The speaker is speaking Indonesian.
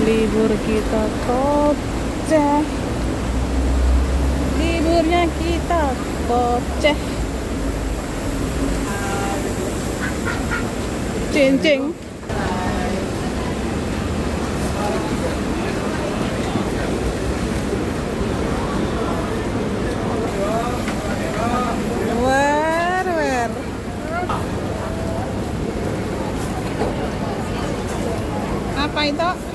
libur kita koceh, liburnya kita koceh. Cincing. Wer. Apa itu?